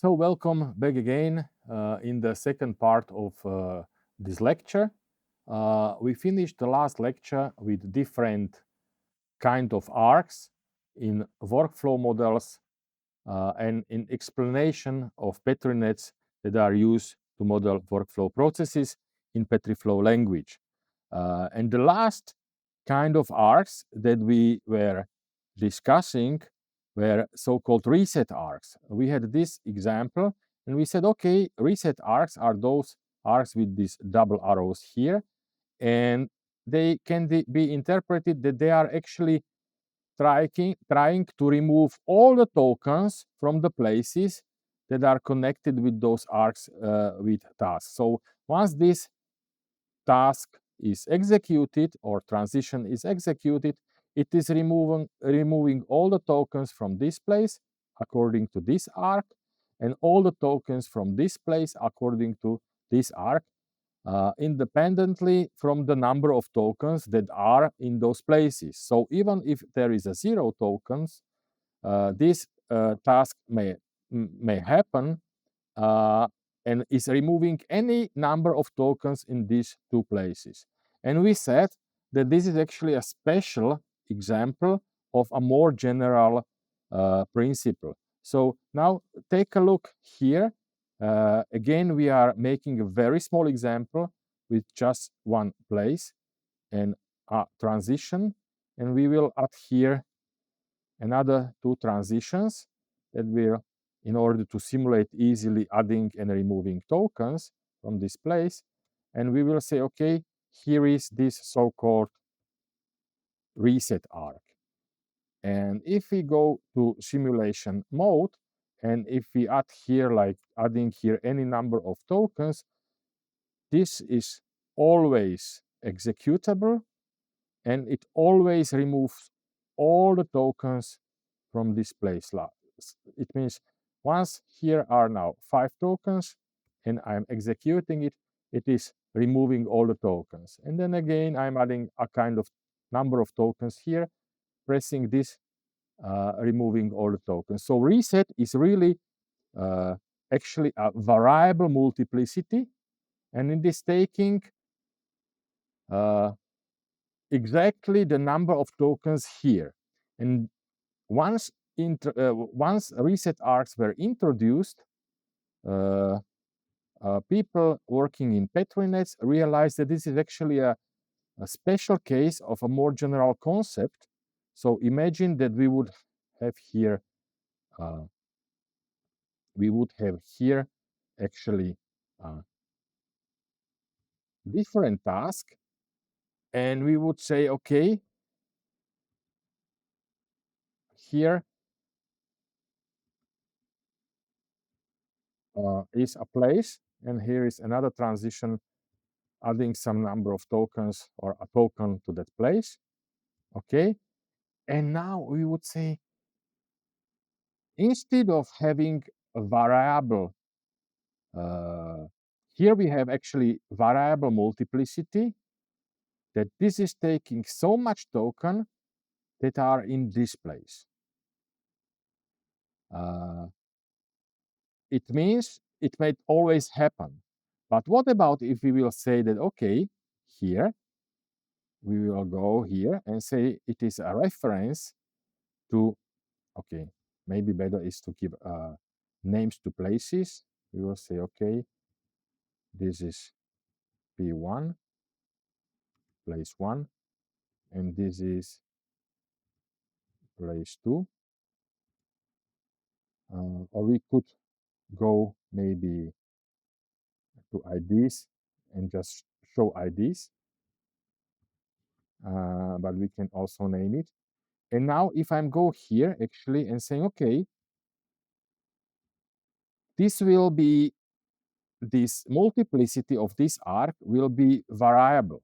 So welcome back again in the second part of this lecture. We finished the last lecture with different kind of arcs in workflow models and in explanation of Petri nets that are used to model workflow processes in Petriflow language. And the last kind of arcs that we were discussing were so-called reset arcs. We had this example and we said, okay, reset arcs are those arcs with these double arrows here, and they can be interpreted that they are actually trying to remove all the tokens from the places that are connected with those arcs with tasks. So once this task is executed or transition is executed, it is removing all the tokens from this place according to this arc, and all the tokens from this place according to this arc, independently from the number of tokens that are in those places. So even if there is a 0 tokens, this task may happen and is removing any number of tokens in these two places. And we said that this is actually a special example of a more general principle. So now take a look here. Again, we are making a very small example with just one place and a transition, and we will add here another two transitions that will, in order to simulate easily adding and removing tokens from this place. And we will say, okay, here is this so-called reset arc. And if we go to simulation mode, and if we add here, like adding here any number of tokens, this is always executable, and it always removes all the tokens from this place. It means once here are now 5 tokens and I'm executing it, it is removing all the tokens. And then again, I'm adding a kind of number of tokens here, pressing this, removing all the tokens. So reset is really actually a variable multiplicity, and it is taking exactly the number of tokens here. And once reset arcs were introduced, people working in Petri nets realized that this is actually a special case of a more general concept. So imagine that we would have here actually different task, and we would say, okay, here is a place, and here is another transition adding some number of tokens or a token to that place. Okay, and now we would say, instead of having a variable, here we have actually variable multiplicity, that this is taking so much token that are in this place. It means it may always happen. But what about if we will say that, okay, here, we will go here and say it is a reference to, okay, maybe better is to give names to places. We will say, okay, this is P1, place 1, and this is place 2. Or we could go maybe to IDs and just show IDs, but we can also name it. And now if I'm go here actually and saying, okay, this will be, this multiplicity of this arc will be variable.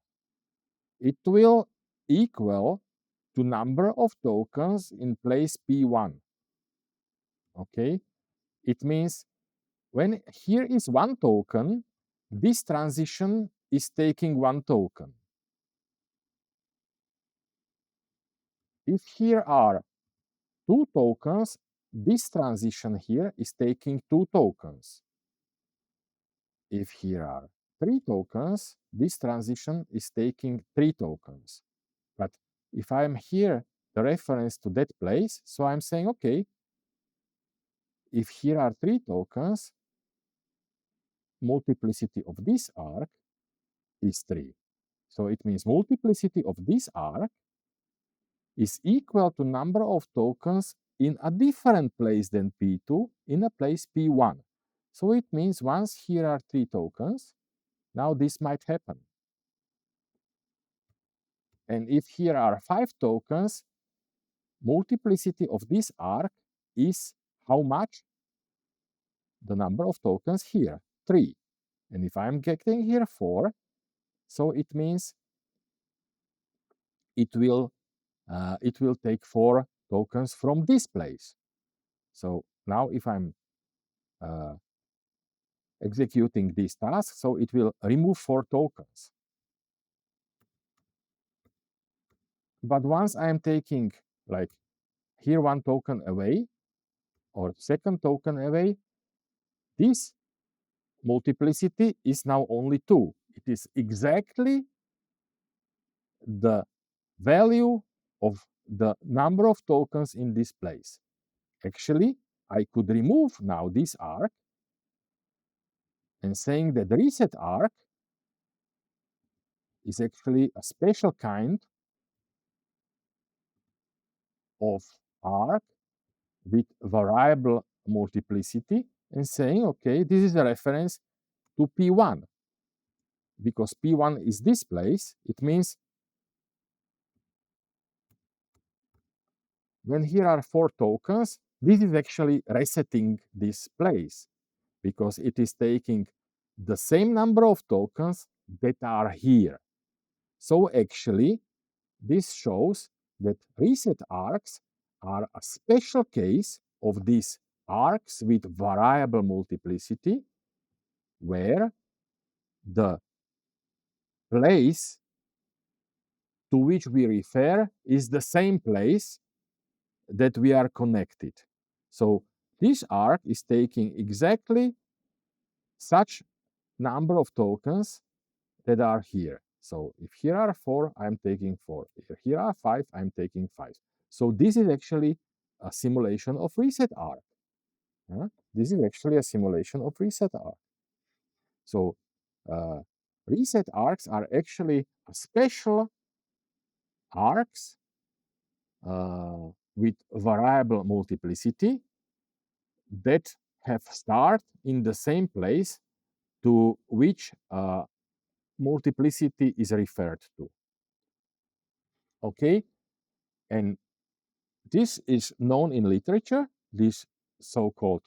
It will equal to number of tokens in place P1. Okay, it means when here is 1 token, this transition is taking 1 token. If here are 2 tokens, this transition here is taking 2 tokens. If here are 3 tokens, this transition is taking 3 tokens. But if I'm here, the reference to that place, so I'm saying, okay, if here are 3 tokens, multiplicity of this arc is 3. So it means multiplicity of this arc is equal to number of tokens in a different place than P2, in a place P1. So it means once here are 3 tokens, now this might happen. And if here are 5 tokens, multiplicity of this arc is how much? The number of tokens here, 3. And if I'm getting here 4, so it means it will take 4 tokens from this place. So now if I'm executing this task, so it will remove 4 tokens. But once I am taking, like, here 1 token away, or second token away, this multiplicity is now only 2. It is exactly the value of the number of tokens in this place. Actually, I could remove now this arc and saying that the reset arc is actually a special kind of arc with variable multiplicity and saying, okay, this is a reference to P1. Because P1 is this place, it means when here are 4 tokens, this is actually resetting this place because it is taking the same number of tokens that are here. So actually, this shows that reset arcs are a special case of these arcs with variable multiplicity, where the place to which we refer is the same place that we are connected. So this arc is taking exactly such number of tokens that are here. So if here are 4, I'm taking 4. If here are 5, I'm taking 5. So this is actually a simulation of reset arc. This is actually a simulation of reset arc. So reset arcs are actually special arcs with variable multiplicity that have start in the same place to which multiplicity is referred to. Okay, and this is known in literature, these so-called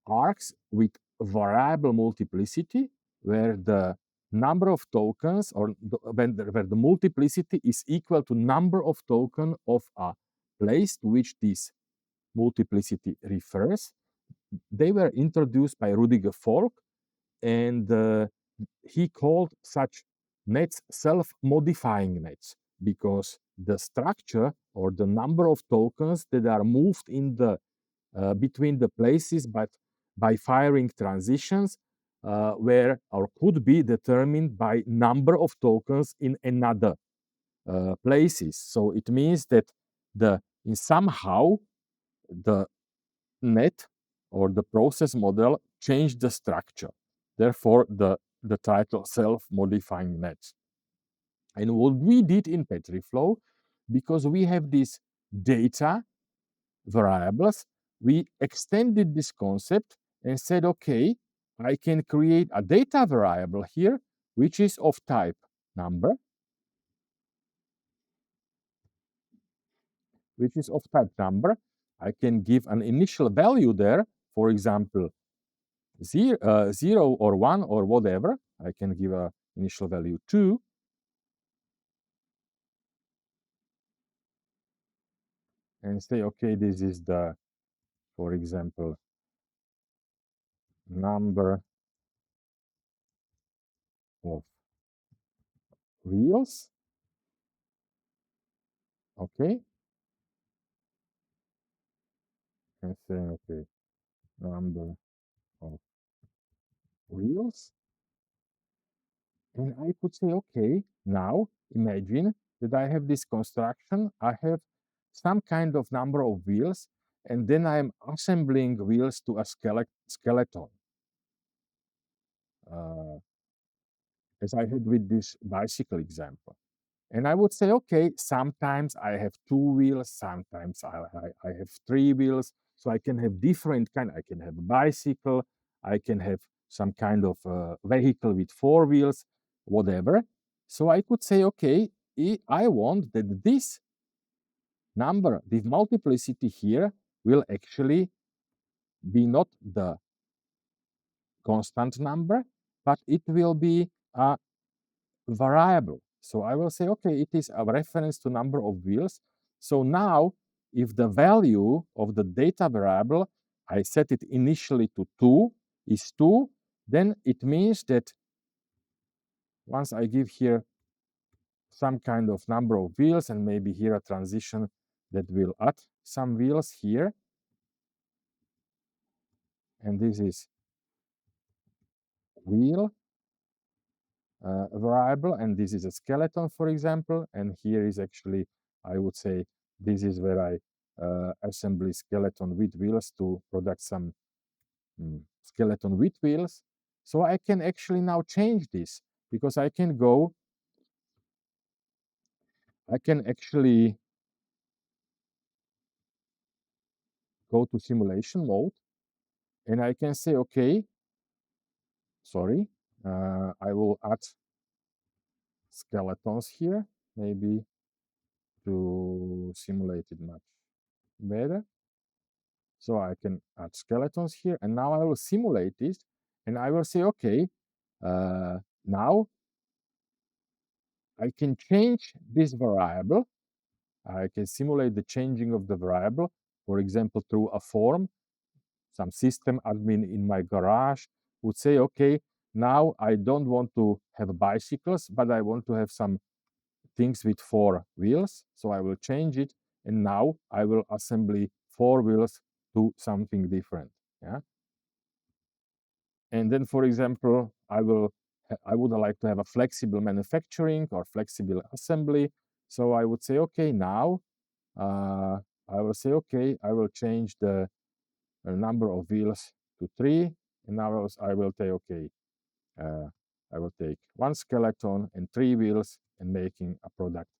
arcs with variable multiplicity, where the number of tokens, or where the multiplicity is equal to number of token of a place to which this multiplicity refers. They were introduced by Rudiger Folk, and he called such nets self-modifying nets because the structure or the number of tokens that are moved in the between the places, but by firing transitions where or could be determined by number of tokens in another places. So it means that in somehow the net or the process model changed the structure. Therefore, the title self-modifying nets. And what we did in Petriflow, because we have these data variables, we extended this concept and said, okay, I can create a data variable here, which is of type number, I can give an initial value there, for example, 0 or 1 or whatever. I can give an initial value 2. And say, okay, this is the, for example, number of wheels. Okay. and say, okay, number of wheels. And I could say, okay, now imagine that I have this construction. I have some kind of number of wheels, and then I'm assembling wheels to a skeleton. As I had with this bicycle example. And I would say, okay, sometimes I have 2 wheels, sometimes I have 3 wheels. So I can have different kind. I can have a bicycle, I can have some kind of vehicle with 4 wheels, whatever. So I could say, okay, I want that this number, this multiplicity here, will actually be not the constant number, but it will be a variable. So I will say, okay, it is a reference to number of wheels. So now, if the value of the data variable, I set it initially to 2, is 2, then it means that once I give here some kind of number of wheels and maybe here a transition that will add some wheels here, and this is wheel variable, and this is a skeleton, for example, and here is actually, I would say, this is where I assembly skeleton with wheels to produce some skeleton with wheels. So I can actually now change this, because I can actually go to simulation mode, and I can say, okay, sorry, I will add skeletons here, maybe to simulate it much better. So I can add skeletons here, and now I will simulate this, and I will say, okay, now I can change this variable. I can simulate the changing of the variable, for example, through a form. Some system admin in my garage would say, okay, now I don't want to have bicycles, but I want to have some things with 4 wheels. So I will change it, and now I will assembly 4 wheels to something different. Yeah. And then, for example, I would like to have a flexible manufacturing or flexible assembly. So I would say, okay, now I will say, okay, I will change the number of wheels to 3, and now I will take, okay, I will take 1 skeleton and 3 wheels and making a product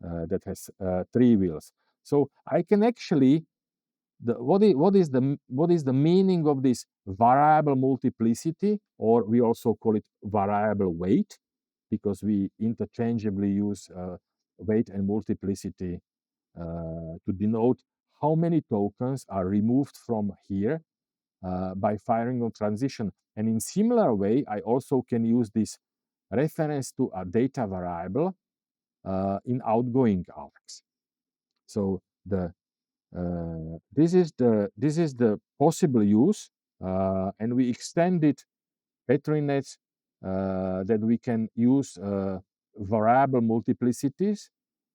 that has 3 wheels. So I can actually what is the meaning of this variable multiplicity, or we also call it variable weight, because we interchangeably use weight and multiplicity to denote how many tokens are removed from here by firing on transition. And in similar way, I also can use this reference to a data variable in outgoing arcs. So this is the possible use, and we extended PetriNet that we can use variable multiplicities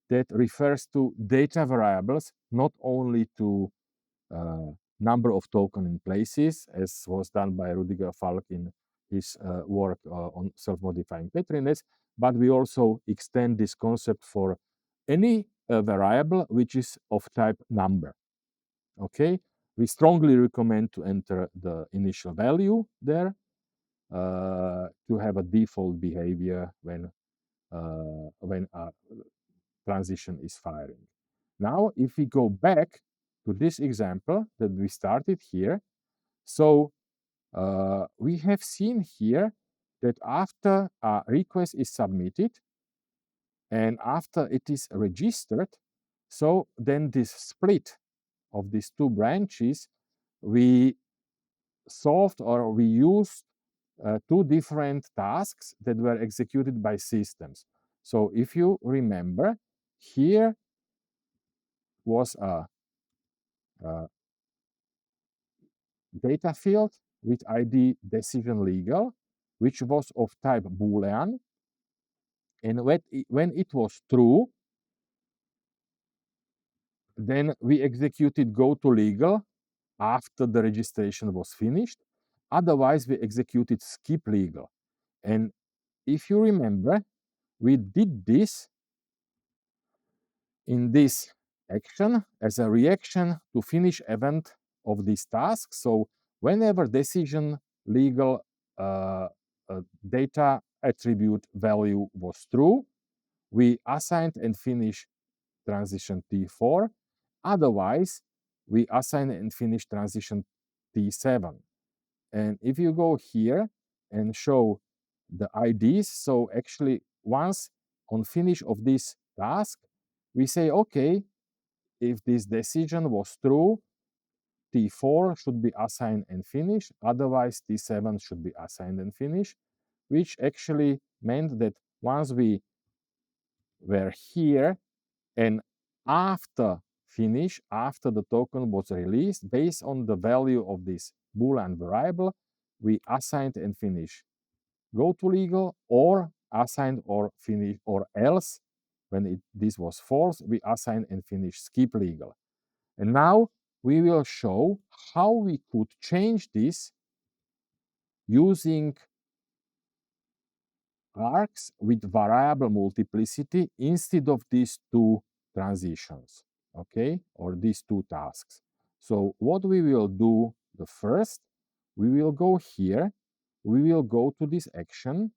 that refers to data variables, not only to number of token in places, as was done by Rudiger Falk in his work on self-modifying PetriNets, but we also extend this concept for any variable which is of type number. Okay, we strongly recommend to enter the initial value there to have a default behavior when a transition is firing. Now, if we go back to this example that we started here, so we have seen here that after a request is submitted and after it is registered, so then this split of these 2 branches, we solved or we used 2 different tasks that were executed by systems. So if you remember, here was a data field with ID decision legal, which was of type Boolean. And when it was true, then we executed go to legal, after the registration was finished. Otherwise, we executed skip legal. And if you remember, we did this in this action as a reaction to finish event of this task. So whenever decision legal data attribute value was true, we assigned and finished transition T4. Otherwise, we assign and finish transition T7. And if you go here and show the IDs, so actually once on finish of this task, we say, okay, if this decision was true, T4 should be assigned and finished, otherwise T7 should be assigned and finished, which actually meant that once we were here and after finish, after the token was released, based on the value of this Boolean variable, we assigned and finished go to legal, or assigned or finish, or else when this was false, we assign and finish skip legal. And now we will show how we could change this using arcs with variable multiplicity instead of these two transitions, okay, or these two tasks. So what we will do the first, we will go here, we will go to this action,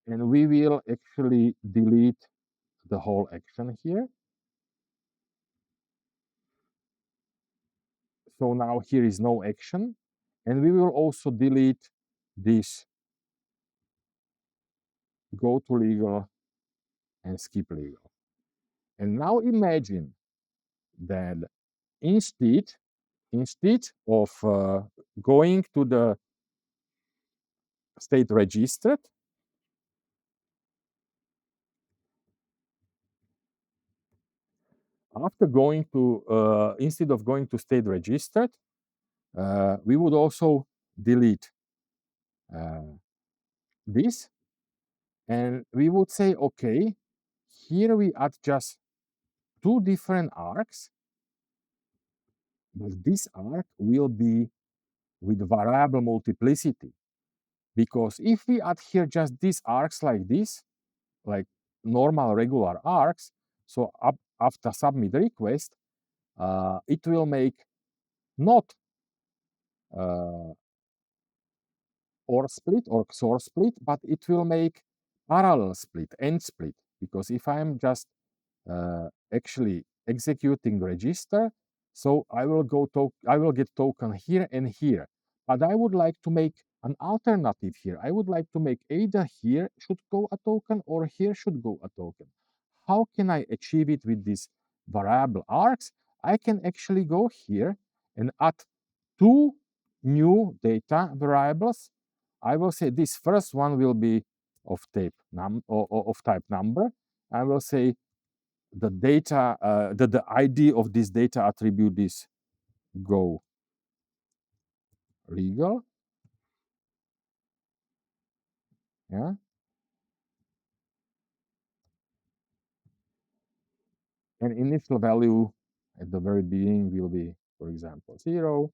and we will actually delete the whole action here. So now here is no action, and we will also delete this go to legal and skip legal. And now imagine that instead of going to the state registered, after going to instead of going to state registered, we would also delete this, and we would say, okay, here we add just two different arcs, but this arc will be with variable multiplicity, because if we add here just these arcs like this, like normal regular arcs, so after submit request, it will make not OR split or XOR split, but it will make parallel split, end split, because if I'm just actually executing register, so I will get token here and here, but I would like to make an alternative here. I would like to make either here should go a token or here should go a token. How can I achieve it with these variable arcs? I can actually go here and add two new data variables. I will say this first one will be of type number. I will say the data, the ID of this data attribute is go legal. Yeah. And initial value at the very beginning will be, for example, 0.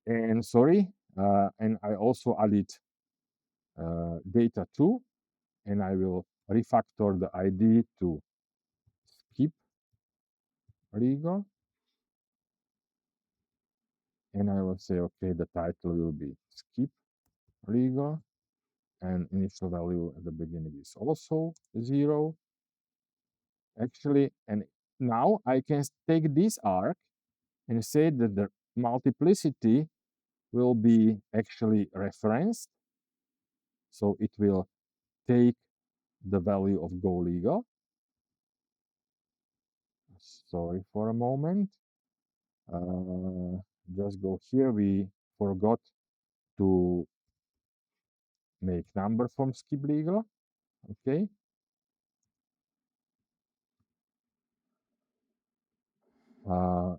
And sorry, and I also added data 2, and I will refactor the ID to skip legal. And I will say, okay, the title will be skip legal, and initial value at the beginning is also 0. Actually, and now I can take this arc and say that the multiplicity will be actually referenced. So it will take the value of go legal. Sorry for a moment. Just go here. We forgot to make number from skip legal. Okay.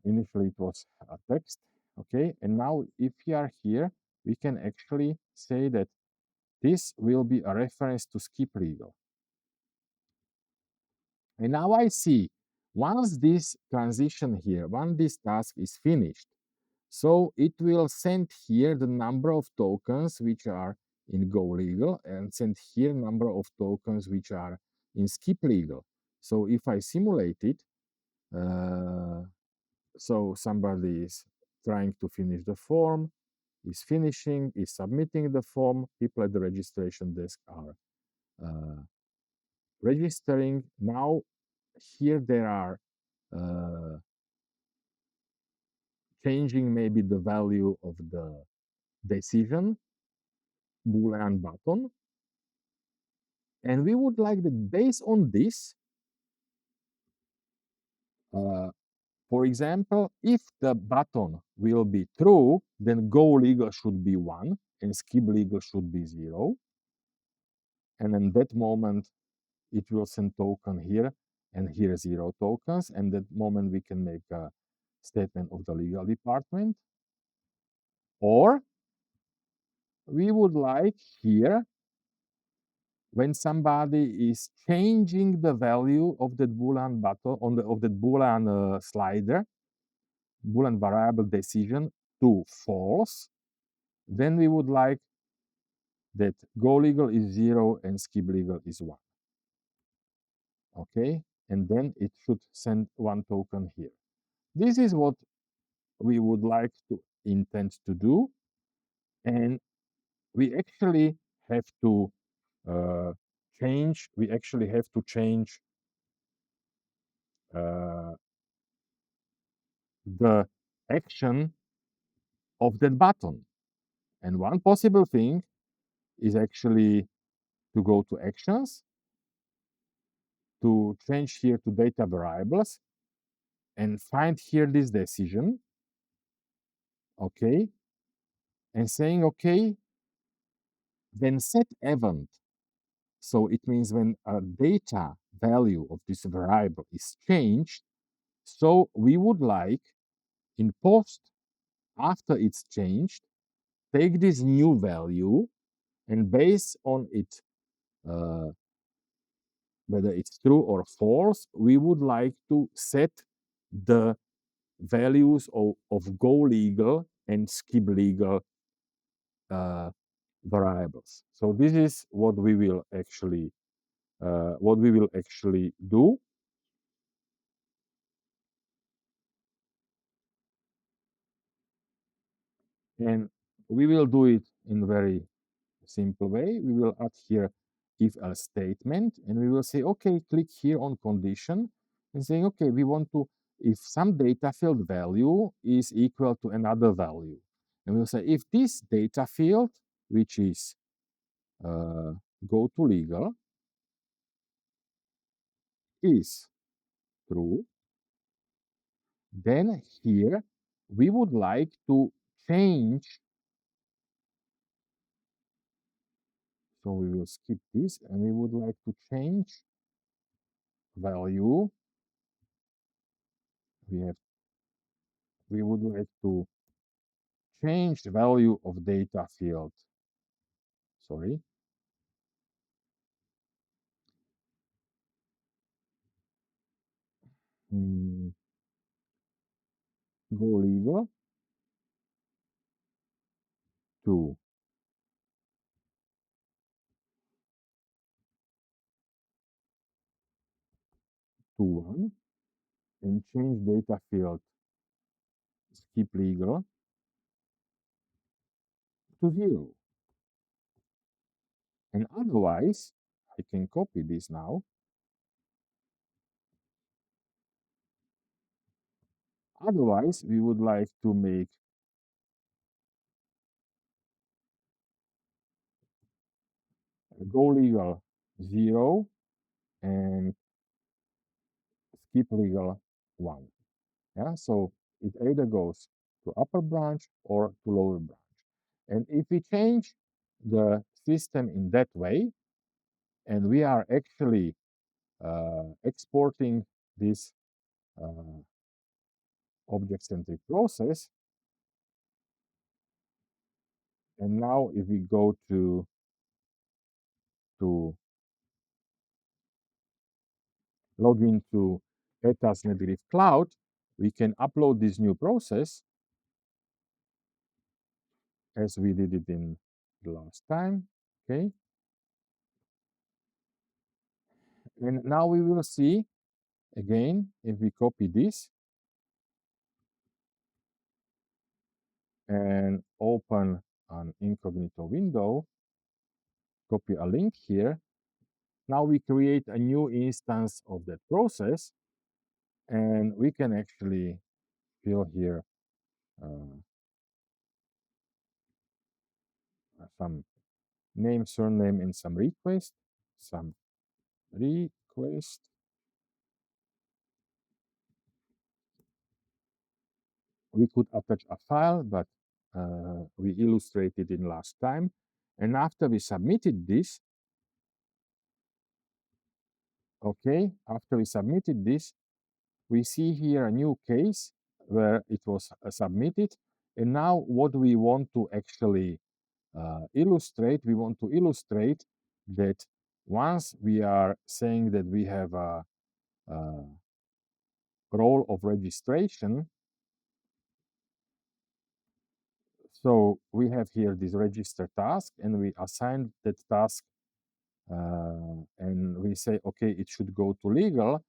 Initially it was a text. Okay. And now if we are here, we can actually say that this will be a reference to skip legal. And now I see, once this transition here, once this task is finished, so it will send here the number of tokens which are in Go legal and send here number of tokens which are in skip legal. So if I simulate it, so somebody is trying to finish the form, is finishing, is submitting the form, people at the registration desk are registering. Now here there are changing maybe the value of the decision Boolean button. And we would like that based on this, for example, if the button will be true, then go legal should be 1 and skip legal should be 0. And in that moment, it will send token here and here 0 tokens. And that moment we can make a statement of the legal department. Or we would like here, when somebody is changing the value of that Boolean button of that Boolean slider, Boolean variable decision to false, then we would like that go legal is 0 and skip legal is 1. Okay, and then it should send 1 token here. This is what we would like to intend to do, and we actually have to change. We actually have to change the action of that button. And one possible thing is actually to go to actions, to change here to data variables, and find here this decision, okay, and saying, okay, then set event. So it means when a data value of this variable is changed, so we would like in post, after it's changed, take this new value and based on it, whether it's true or false, we would like to set the values of go legal and skip legal variables. So this is what we will actually do. And we will do it in a very simple way. We will add here if else statement, and we will say, okay, click here on condition and saying, okay, we want to, if some data field value is equal to another value. And we'll say, if this data field, which is go to legal, is true, then here we would like to change. So we will skip this and we would like to change value. We would like to change the value of data field. Sorry. Go legal to 1 and change data field skip legal to 0. And otherwise, I can copy this now. Otherwise, we would like to make go legal 0 and skip legal 1. Yeah, so it either goes to upper branch or to lower branch. And if we change the system in that way, and we are actually exporting this object-centric process, and now if we go to log into ETA's Netgrif Cloud, we can upload this new process as we did it in the last time. Okay. And now we will see again, if we copy this and open an incognito window, copy a link here. Now we create a new instance of that process, and we can actually fill here some name, surname, and some request. We could attach a file, but we illustrated it last time. And after we submitted this, okay, after we submitted this, we see here a new case where it was submitted. And now what we want to actually illustrate, we want to illustrate that once we are saying that we have a role of registration, so we have here this register task, and we assign that task, and we say, okay, it should go to legal.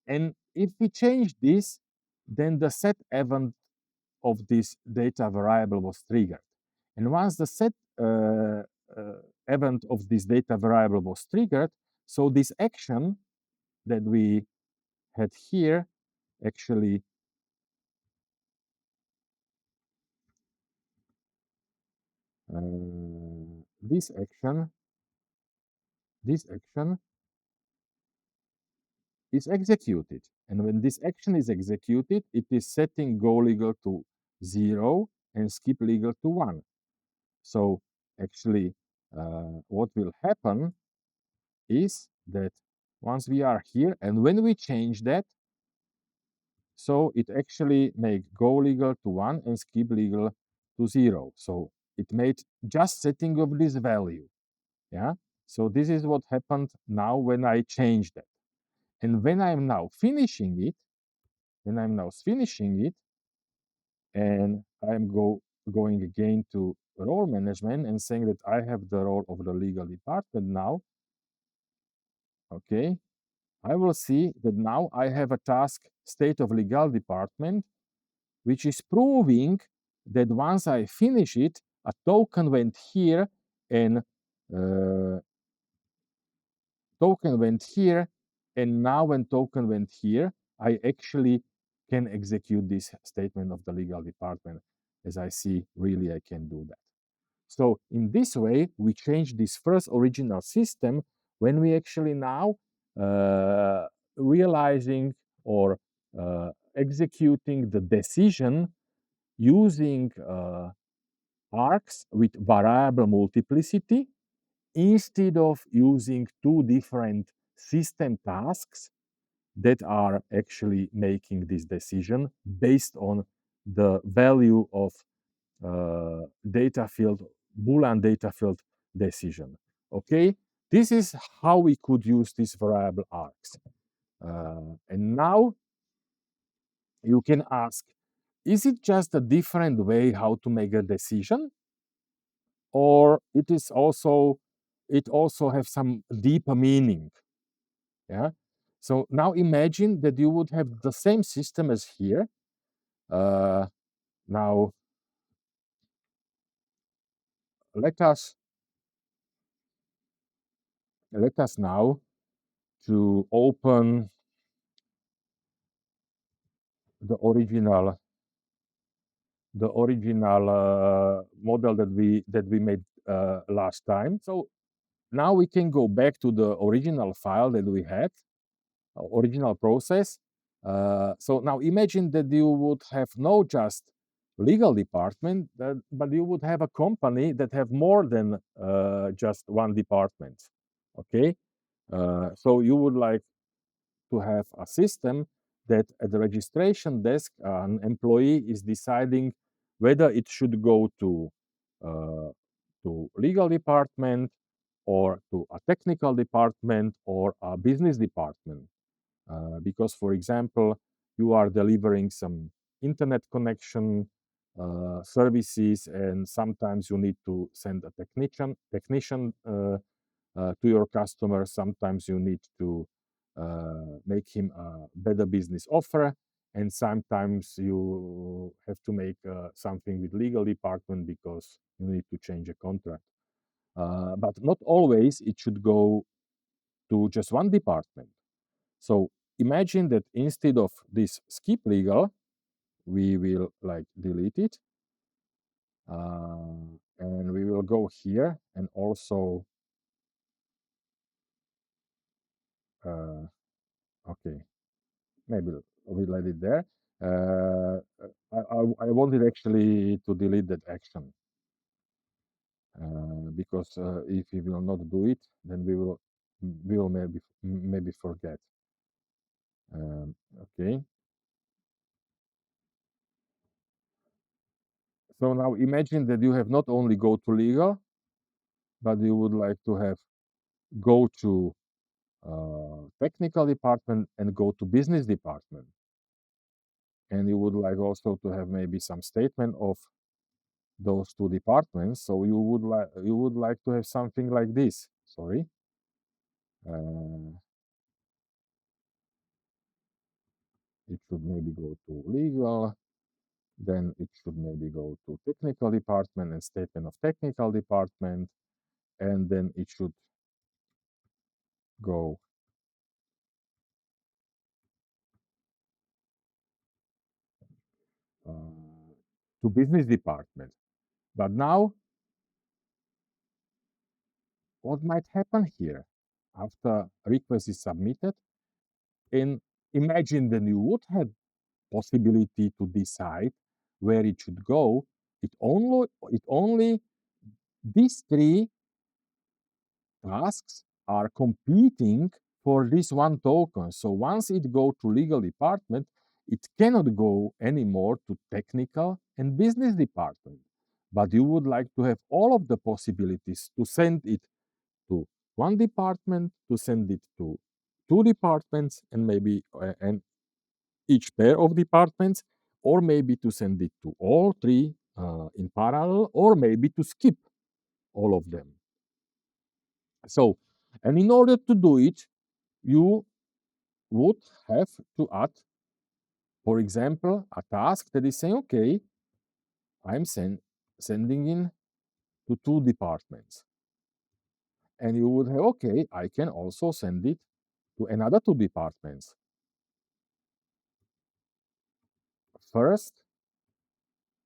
And if we change this, then the set event of this data variable was triggered. And once the set event of this data variable was triggered, so this action that we had here actually this action is executed. And when this action is executed, it is setting go legal to 0 and skip legal to 1. So actually, what will happen is that once we are here, and when we change that, so it actually make go legal to 1 and skip legal to 0. So it made just setting of this value. Yeah. So this is what happened now when I changed that. And when I'm now finishing it, and I'm going again to role management and saying that I have the role of the legal department now, okay, I will see that now I have a task state of legal department, which is proving that once I finish it, a token went here and now when token went here, I actually can execute this statement of the legal department. As I see, really I can do that. So in this way, we change this first original system when we actually now realizing or executing the decision using arcs with variable multiplicity instead of using two different system tasks that are actually making this decision based on the value of data field, Boolean data field decision. Okay, this is how we could use these variable arcs. And now you can ask, is it just a different way how to make a decision? Or it also have some deeper meaning? Yeah. So now imagine that you would have the same system as here. Now let us now to open the original model that we made last time. So now we can go back to the original file that we had, original process. So now imagine that you would have not just legal department, but you would have a company that have more than just one department. Okay, so you would like to have a system that at the registration desk, an employee is deciding whether it should go to legal department or to a technical department or a business department. because, for example, you are delivering some internet connection services, and sometimes you need to send a technician to your customer. Sometimes you need to make him a better business offer, and sometimes you have to make something with legal department because you need to change a contract. But not always it should go to just one department. So imagine that instead of this skip legal, we will like delete it, and we will go here and also okay, maybe we let it there. I wanted actually to delete that action because if we will not do it, then we will maybe forget. Okay. So now imagine that you have not only go to legal, but you would like to have go to technical department and go to business department, and you would like also to have maybe some statement of those two departments. So you would like to have something like this. Sorry. It should maybe go to legal, then it should maybe go to technical department and statement of technical department, and then it should go to business department. But now, what might happen here after request is submitted? And imagine that you would have possibility to decide where it should go. It only these three tasks are competing for this one token. So once it go to legal department, it cannot go anymore to technical and business department. But you would like to have all of the possibilities to send it to one department, to send it to two departments, and maybe and each pair of departments, or maybe to send it to all three in parallel, or maybe to skip all of them. So, and in order to do it, you would have to add, for example, a task that is saying, okay, I'm sending in to two departments. And you would have, okay, I can also send it to another two departments. First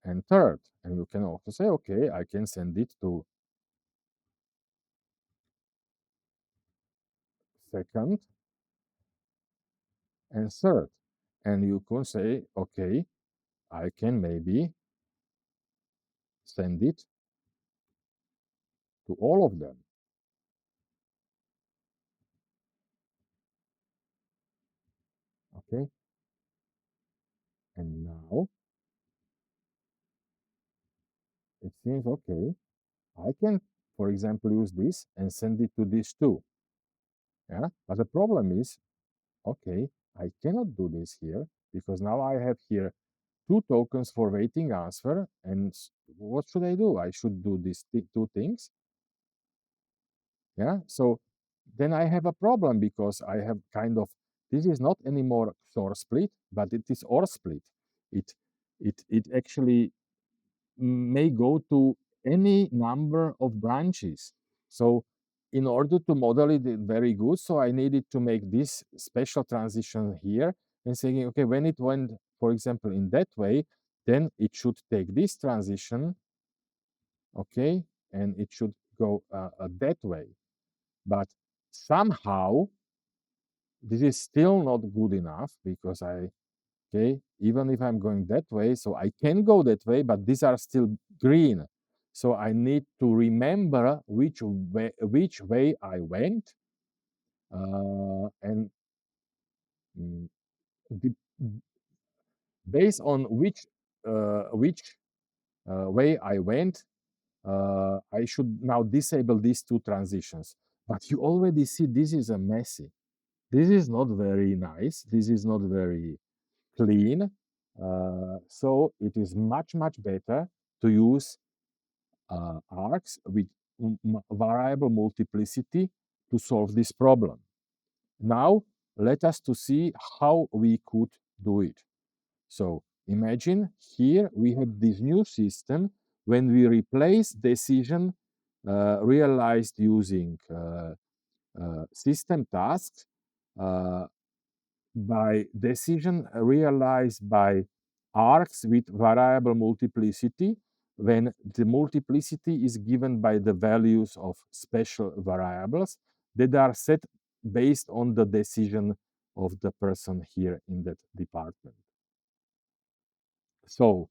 and third. And you can also say, okay, I can send it to second and third. And you can say, okay, I can maybe send it to all of them. Okay. And now it seems, okay, I can, for example, use this and send it to these two. Yeah. But the problem is, okay, I cannot do this here because now I have here two tokens for waiting answer. And what should I do? I should do these two things. Yeah. So then I have a problem because I have kind of, this is not anymore XOR split, but it is OR split. It actually may go to any number of branches. So in order to model it very good, so I needed to make this special transition here and saying, okay, when it went, for example, in that way, then it should take this transition, okay, and it should go that way. But somehow this is still not good enough because okay, even if I'm going that way, so I can go that way, but these are still green. So I need to remember which way I went, and the, based on which way I went, I should now disable these two transitions. But you already see this is a messy. This is not very nice. This is not very clean. So it is much, much better to use arcs with variable multiplicity to solve this problem. Now, let us to see how we could do it. So imagine here we have this new system when we replace decision realized using system tasks by decision realized by arcs with variable multiplicity when the multiplicity is given by the values of special variables that are set based on the decision of the person here in that department. So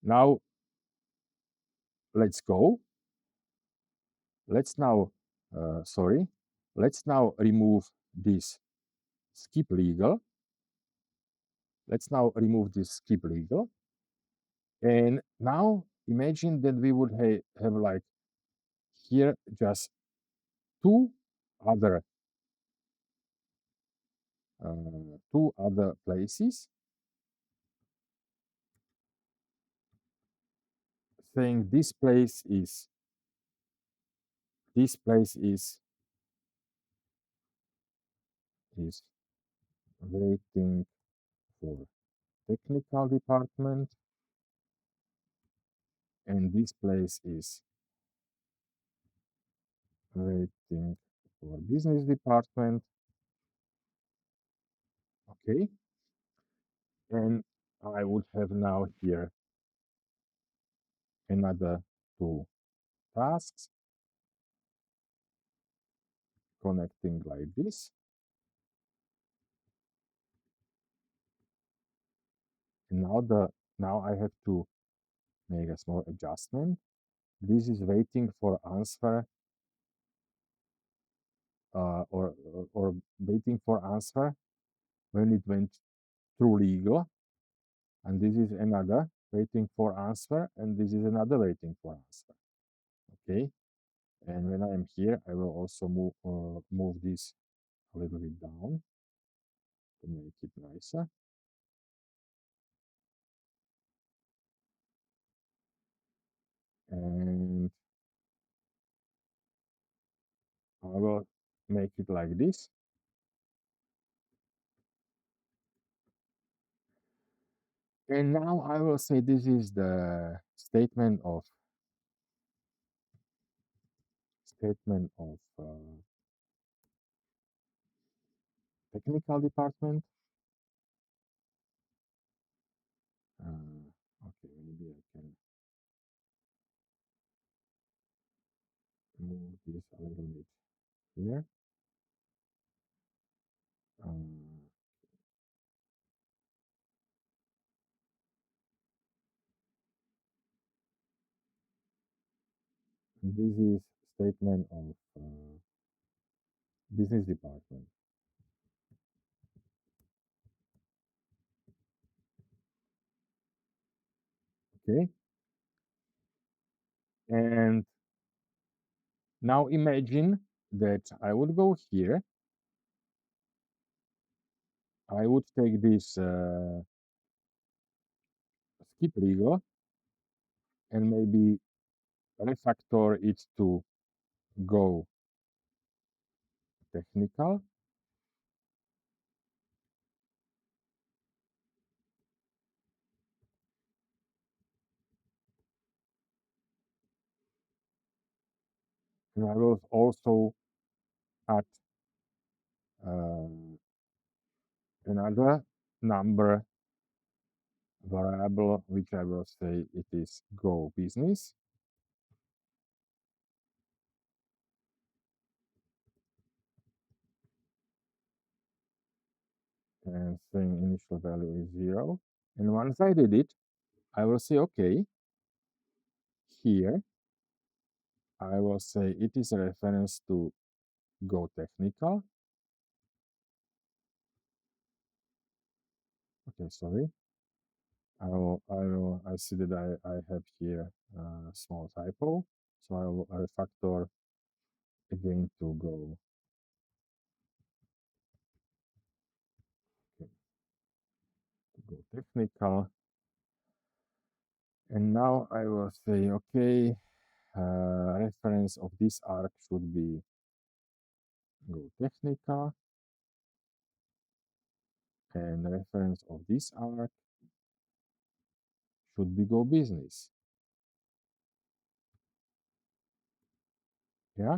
now let's go. Let's now, let's now remove this skip legal. Let's now remove this skip legal. And now imagine that we would have like here just two other places saying this place is waiting for technical department, and this place is waiting for business department. Okay, and I would have now here another two tasks connecting like this. And now I have to make a small adjustment. This is waiting for answer or waiting for answer when it went through legal, and this is another waiting for answer, and this is another waiting for answer. Okay, and when I am here, I will also move this a little bit down to make it nicer. And I will make it like this. And now I will say this is the statement of technical department. Okay, maybe I can move this a little bit here. This is statement of business department. Okay, and now imagine that I would go here. I would take this skip legal and maybe refactor it to go technical. And I will also add another number variable, which I will say it is go business. And saying initial value is 0. And once I did it, I will say, okay, here, I will say it is a reference to go technical. Okay, sorry. I see that I have here a small typo. So I will refactor again to go technical. And now I will say, okay, reference of this arc should be go technical, and reference of this arc should be go business. Yeah.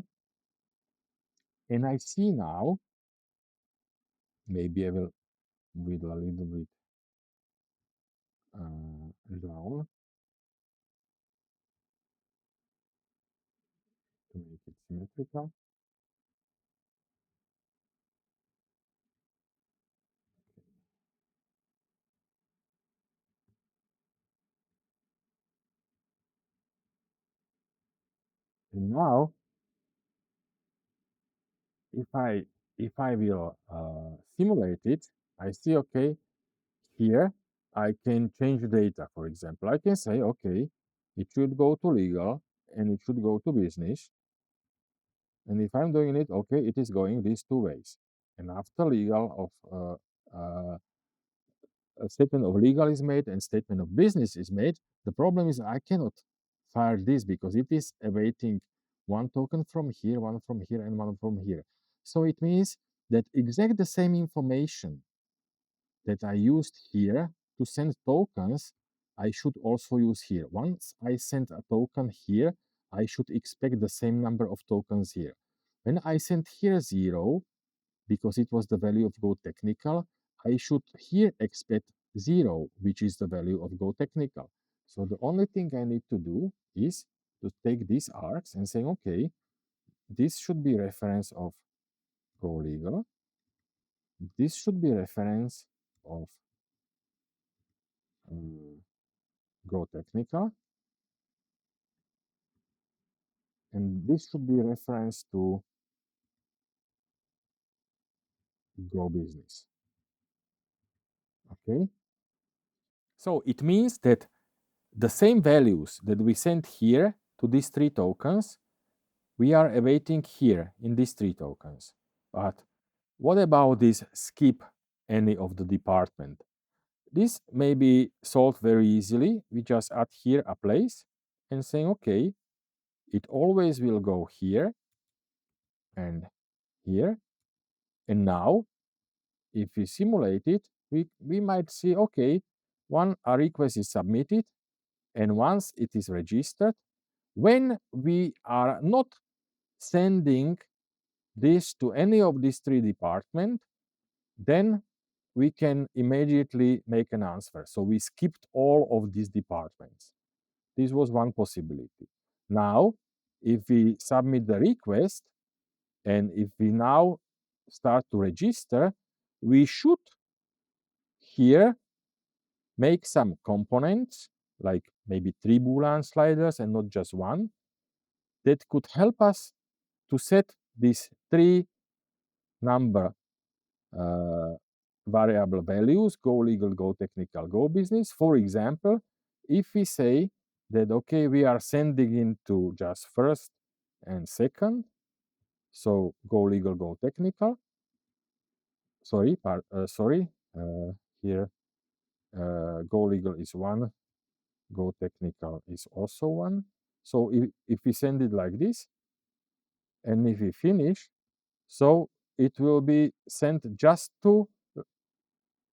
And I see now, maybe I will with a little bit down to make it symmetrical. And now, if I will simulate it, I see, okay, here I can change the data. For example, I can say, okay, it should go to legal and it should go to business. And if I'm doing it, okay, it is going these two ways. And after legal of a statement of legal is made and statement of business is made, the problem is I cannot fire this because it is awaiting one token from here, one from here, and one from here. So it means that exact the same information that I used here to send tokens, I should also use here. Once I send a token here, I should expect the same number of tokens here. When I send here 0, because it was the value of Go technical, I should here expect 0, which is the value of Go technical. So the only thing I need to do is to take these arcs and say, okay, this should be reference of Go legal. This should be reference of Go technical. And this should be reference to Go business. Okay. So it means that the same values that we sent here to these 3 tokens, we are awaiting here in these 3 tokens. But what about this skip any of the department? This may be solved very easily. We just add here a place and saying, okay, it always will go here and here. And now, if we simulate it, we might see, okay, a request is submitted, and once it is registered, when we are not sending this to any of these 3 departments, then we can immediately make an answer. So we skipped all of these departments. This was one possibility. Now, if we submit the request and if we now start to register, we should here make some components, like maybe 3 Boolean sliders and not just one, that could help us to set these 3 number variable values, Go legal, Go technical, Go business. For example, if we say that, okay, we are sending into just first and second, so Go legal, Go technical. Sorry, here Go legal is 1, Go technical is also 1. So if we send it like this, and if we finish, so it will be sent just to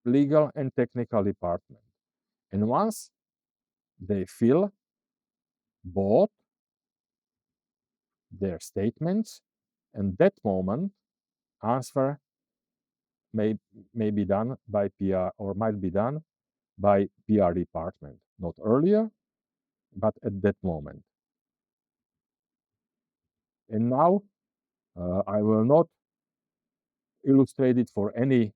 legal and technical department. And once they fill both their statements, and that moment, answer may be done by PR or might be done by PR department, not earlier, but at that moment. And now I will not illustrate it for any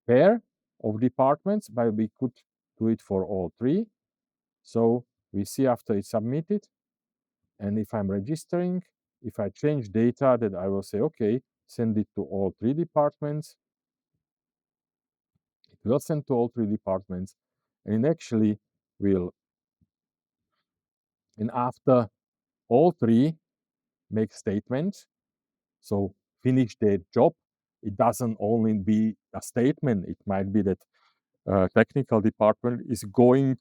pair of departments, but we could do it for all 3. So we see after it's submitted, and if I'm registering, if I change data, that I will say, okay, send it to all 3 departments. It will send to all 3 departments, and it actually will, and after all 3 make statements, so finish their job. It doesn't only be a statement. It might be that technical department is going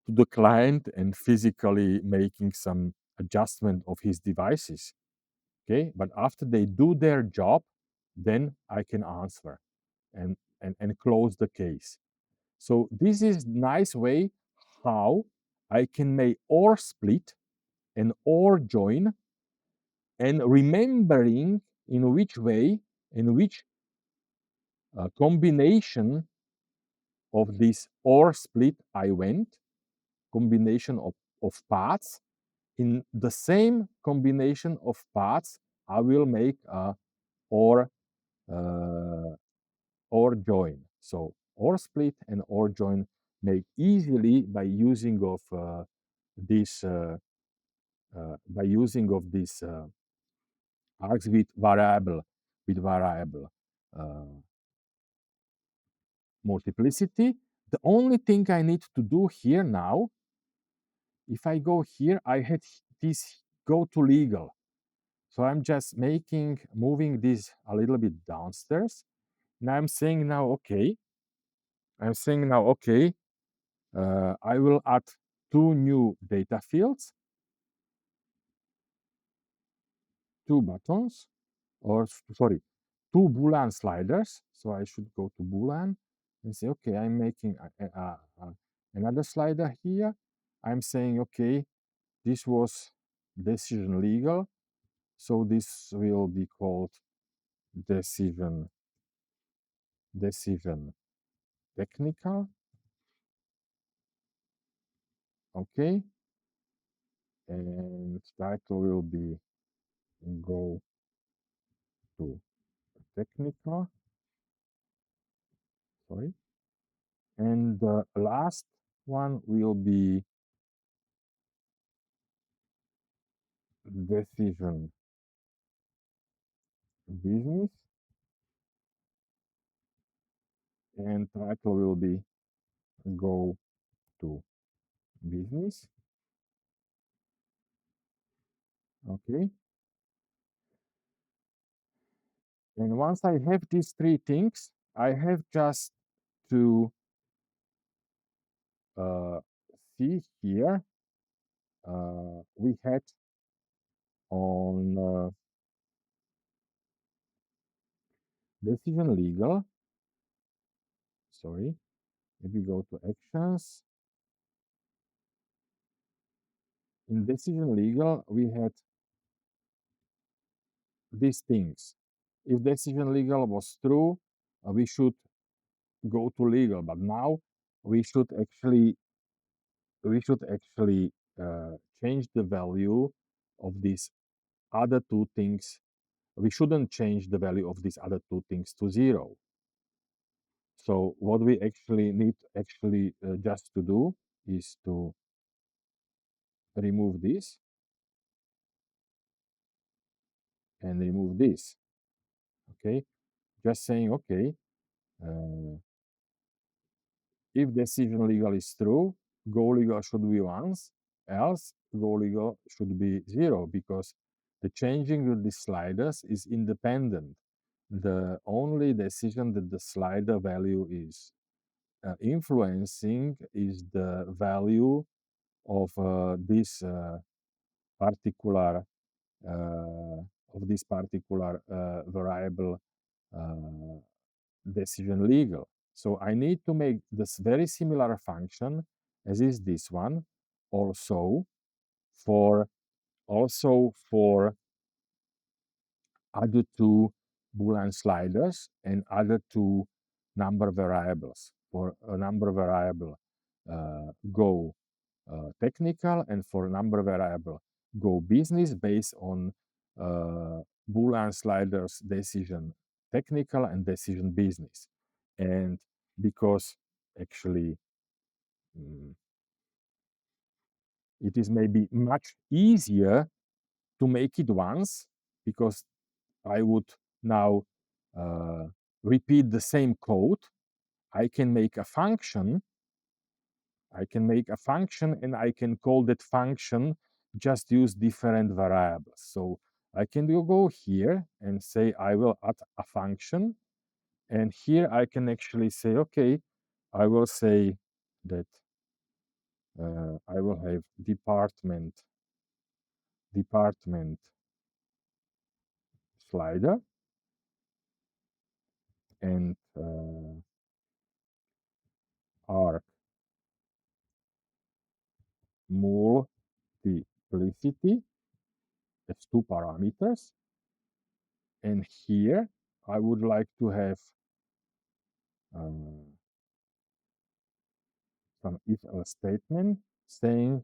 to the client and physically making some adjustment of his devices. Okay, but after they do their job, then I can answer and close the case. So this is nice way how I can make or split and or join, and remembering in which way, in which combination of this or split I went, combination of paths. In the same combination of paths, I will make a or uh, or join. So or split and or join made easily by using of this args with variable uh, multiplicity. The only thing I need to do here now, if I go here, I had this go to legal. So I'm just moving this a little bit downstairs. And I'm saying now, okay, I will add two new data fields, two buttons, or sorry, two Boolean sliders. So I should go to Boolean and say, okay, I'm making another slider here. I'm saying, okay, this was decision legal. So this will be called decision technical. Okay. And title will be go to technical. Sorry. And the last one will be decision business, and title will be go to business. Okay. And once I have these three things, I have just to see here we had on decision legal. Sorry, if we go to actions, in decision legal we had these things. If decision legal was true, we should go to legal. But now we should actually change the value of these other two things. We shouldn't change the value of these other two things to 0. So what we actually need just to do is to remove this and remove this. Okay, just saying, okay, if decision legal is true, go legal should be once, else go legal should be 0, because the changing of the sliders is independent. The only decision that the slider value is influencing is the value of this particular variable decision legal. So I need to make this very similar function as is this one also for other two Boolean sliders and other two number variables. For a number variable go technical, and for a number variable go business, based on Boolean sliders decision technical and decision business. And because actually it is maybe much easier to make it once, because I would now repeat the same code. I can make a function. And I can call that function, just use different variables. So I can go here and say I will add a function. And here I can actually say, okay, I will say that I will have department slider and arc multiplicity as two parameters. And here I would like to have some if-else statement saying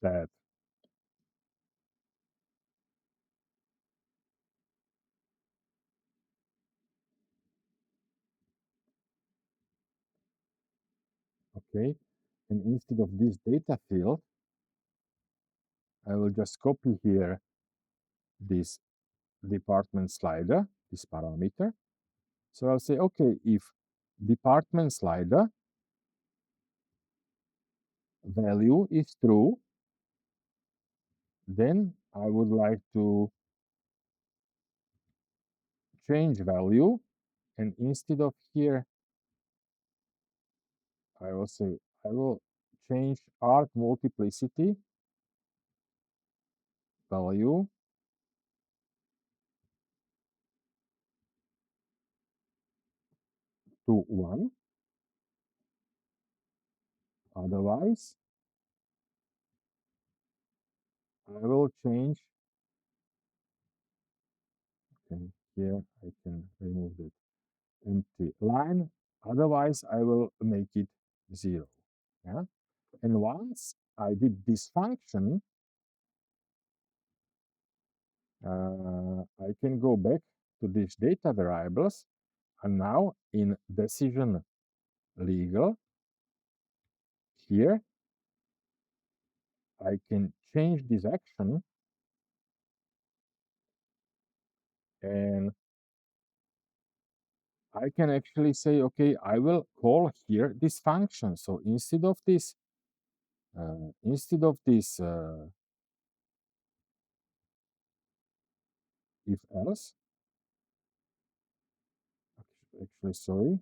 that okay, and instead of this data field, I will just copy here this department slider, this parameter. So I'll say, okay, if department slider value is true, then I would like to change value, and instead of here, I will say I will change arc multiplicity value to 1. Otherwise, I will change, and here I can remove that empty line. Otherwise, I will make it 0. Yeah? And once I did this function, I can go back to these data variables, and now in decision legal, here I can change this action, and I can actually say, okay, I will call here this function. So instead of this if else, actually, sorry,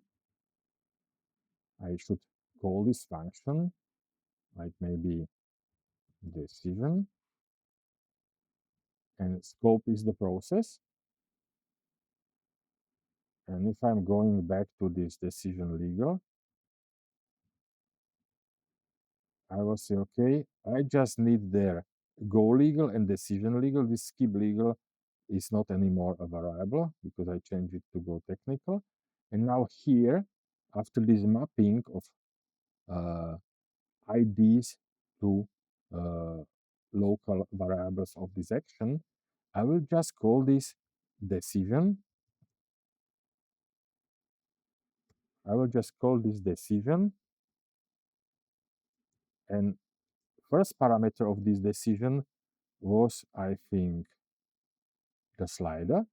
I should call this function like maybe decision, and scope is the process. And if I'm going back to this decision legal, I will say, okay, I just need their go legal and decision legal. This skip legal is not anymore a variable because I changed it to go technical. And now here, after this mapping of IDs to local variables of this action, I will just call this decision. I will just call this decision, and first parameter of this decision was, I think, the slider.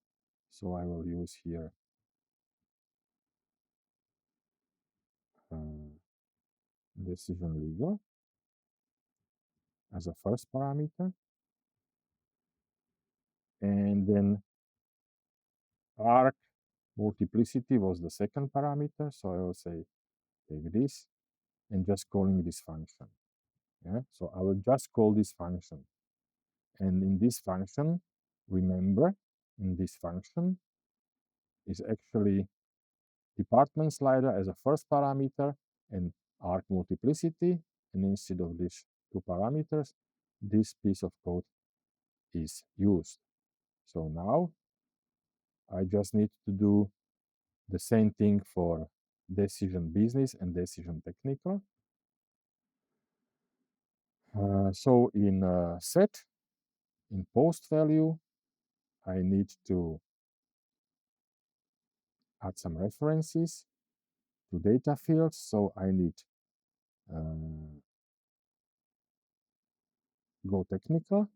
So I will use here decision legal as a first parameter. And then arc multiplicity was the second parameter. So I will say take this and just calling this function. Yeah, so I will just call this function. And in this function, remember, in this function is actually department slider as a first parameter and arc multiplicity. And instead of these two parameters, this piece of code is used. So now I just need to do the same thing for decision business and decision technical. So in set, in post value, I need to add some references to data fields. So I need go technical,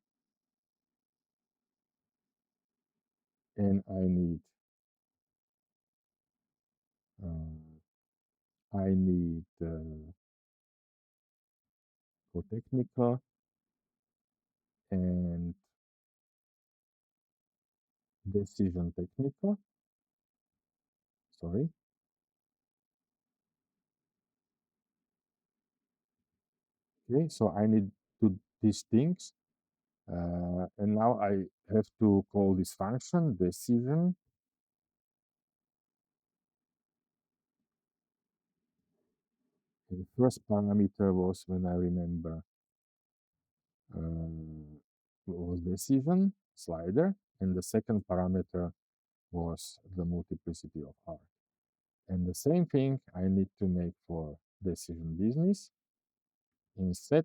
and I need go technical and decision technical. Sorry. Okay, so I need to these things. And now I have to call this function decision. The first parameter was, when I remember, was decision slider, and the second parameter was the multiplicity of R. And the same thing I need to make for decision business. In set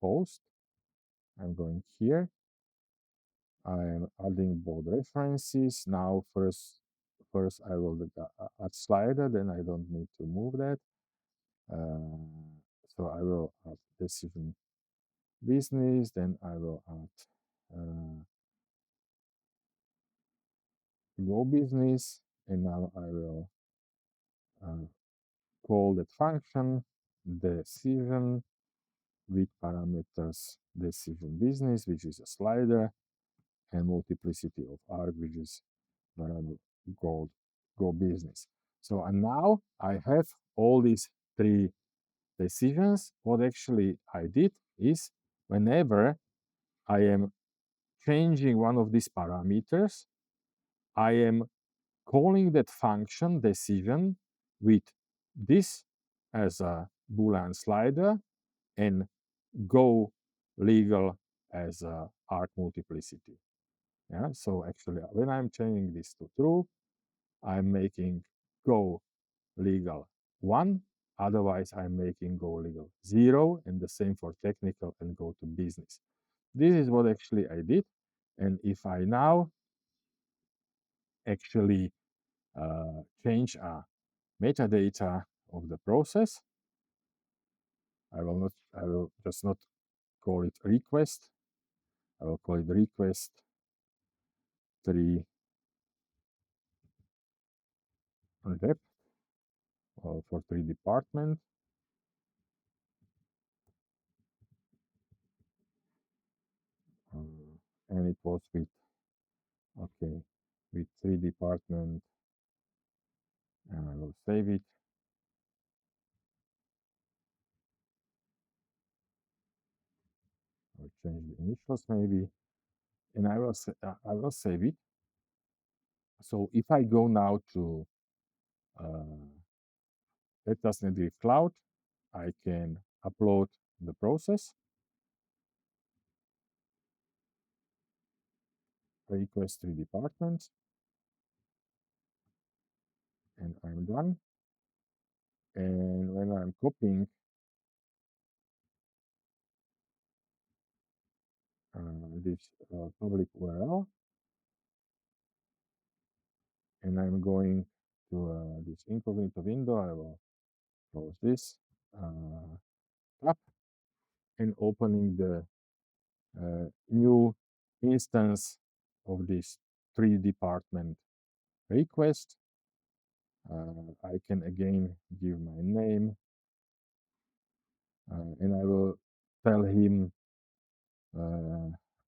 post, I'm going here. I'm adding both references. Now first I will add slider, then I don't need to move that. So I will add decision business, then I will add go business, and now I will call that function decision with parameters decision business, which is a slider, and multiplicity of R, which is variable go business. So, and now I have all these three decisions. What actually I did is, whenever I am changing one of these parameters, I am calling that function decision with this as a Boolean slider and go legal as a arc multiplicity. Yeah, so actually when I'm changing this to true, I'm making go legal 1, otherwise I'm making go legal 0, and the same for technical and go to business. This is what actually I did. And if I now actually change a metadata of the process, I will just not call it request. I will call it request 3 rep for 3 department. And it was with, okay, with 3 department, and I will save it. I'll change the initials maybe, and I will save it. So if I go now to Netgrif Cloud, I can upload the process, request 3 departments, and I'm done. And when I'm copying this public URL, and I'm going to this incognito window, I will close this tab and opening the new instance of this 3 department request. I can again give my name, and I will tell him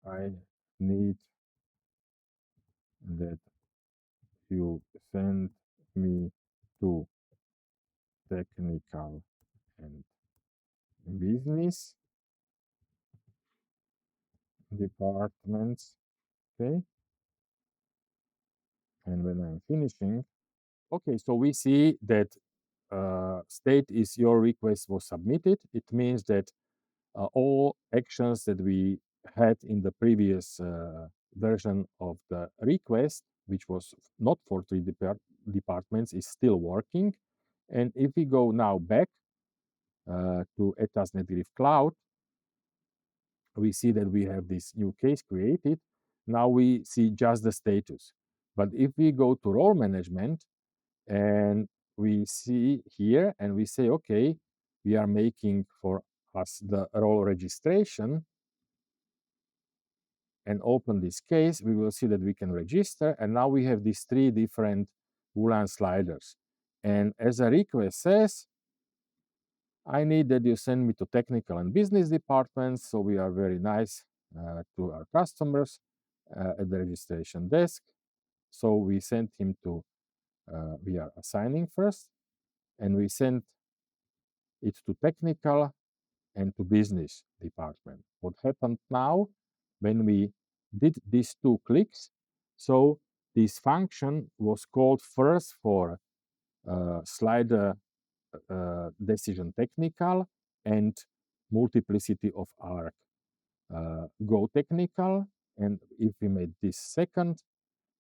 I need that you send me to technical and business departments. Okay, and when I'm finishing, okay, so we see that state is your request was submitted. It means that all actions that we had in the previous version of the request, which was not for 3 departments, is still working. And if we go now back to ETA's Netgrif Cloud, we see that we have this new case created. Now we see just the status. But if we go to role management and we see here and we say, okay, we are making for us the role registration, and open this case, we will see that we can register. And now we have these 3 different Boolean sliders. And as a request says, I need that you send me to technical and business departments. So we are very nice to our customers at the registration desk. So we sent him to, we are assigning first, and we sent it to technical, and to business department. What happened now when we did these 2 clicks? So this function was called first for slider decision technical and multiplicity of arc go technical. And if we made this second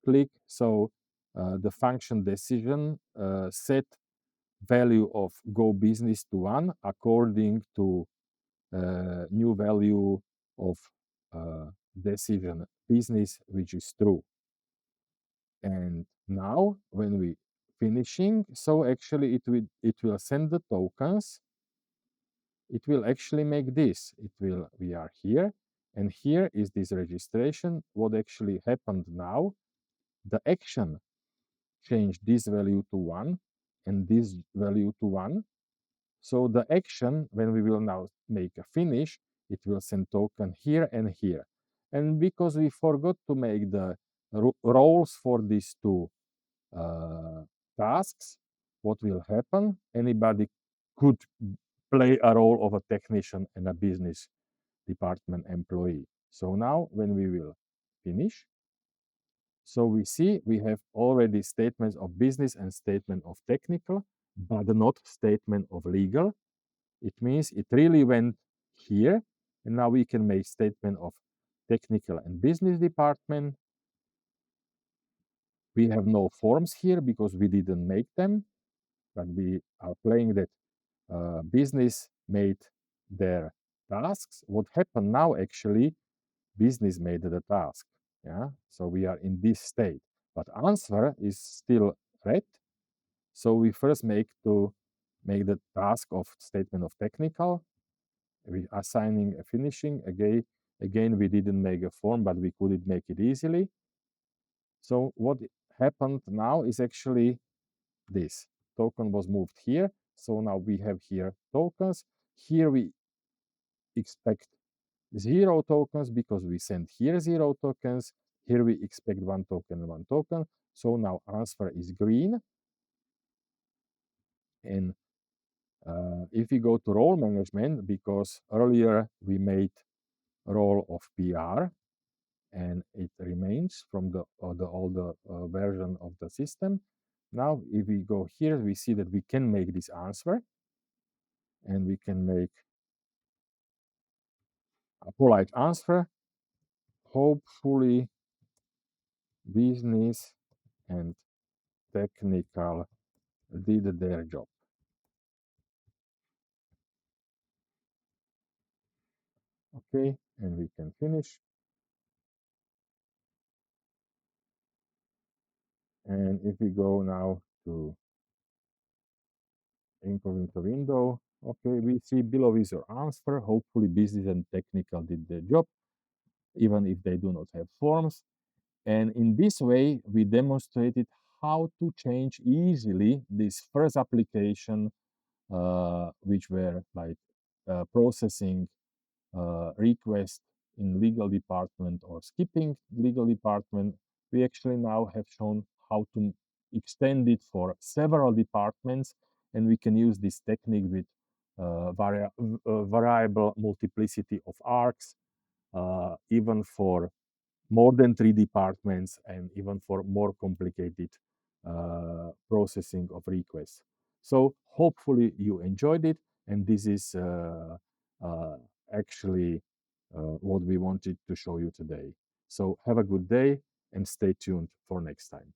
click, so the function decision set value of go business to 1 according to new value of decision business, which is true. And now when we finishing, so actually it will send the tokens. It will actually make this. We are here, and here is this registration. What actually happened now? The action changed this value to 1 and this value to 1. So the action, when we will now make a finish, it will send token here and here. And because we forgot to make the roles for these 2 tasks, what will happen? Anybody could play a role of a technician and a business department employee. So now when we will finish, so we see we have already statements of business and statement of technical, but not statement of legal. It means it really went here, and now we can make statement of technical and business department. We have no forms here because we didn't make them, but we are playing that business made their tasks. What happened now actually, business made the task. Yeah, so we are in this state, but answer is still red. So we first make the task of statement of technical. We assigning a finishing again we didn't make a form, but we couldn't make it easily. So what happened now is actually this token was moved here. So now we have here tokens. Here we expect 0 tokens because we sent here 0 tokens. Here we expect 1 token and 1 token. So now answer is green. And if we go to role management, because earlier we made role of PR and it remains from the older version of the system. Now, if we go here, we see that we can make this answer and we can make a polite answer. Hopefully, business and technical did their job. Okay, and we can finish. And if we go now to incognito window, okay, we see below is your answer. Hopefully business and technical did their job, even if they do not have forms. And in this way, we demonstrated how to change easily this first application, which were like processing requests in legal department or skipping legal department. We actually now have shown how to extend it for several departments, and we can use this technique with variable multiplicity of arcs, even for more than 3 departments and even for more complicated processing of requests. So hopefully you enjoyed it, and this is actually what we wanted to show you today. So have a good day and stay tuned for next time.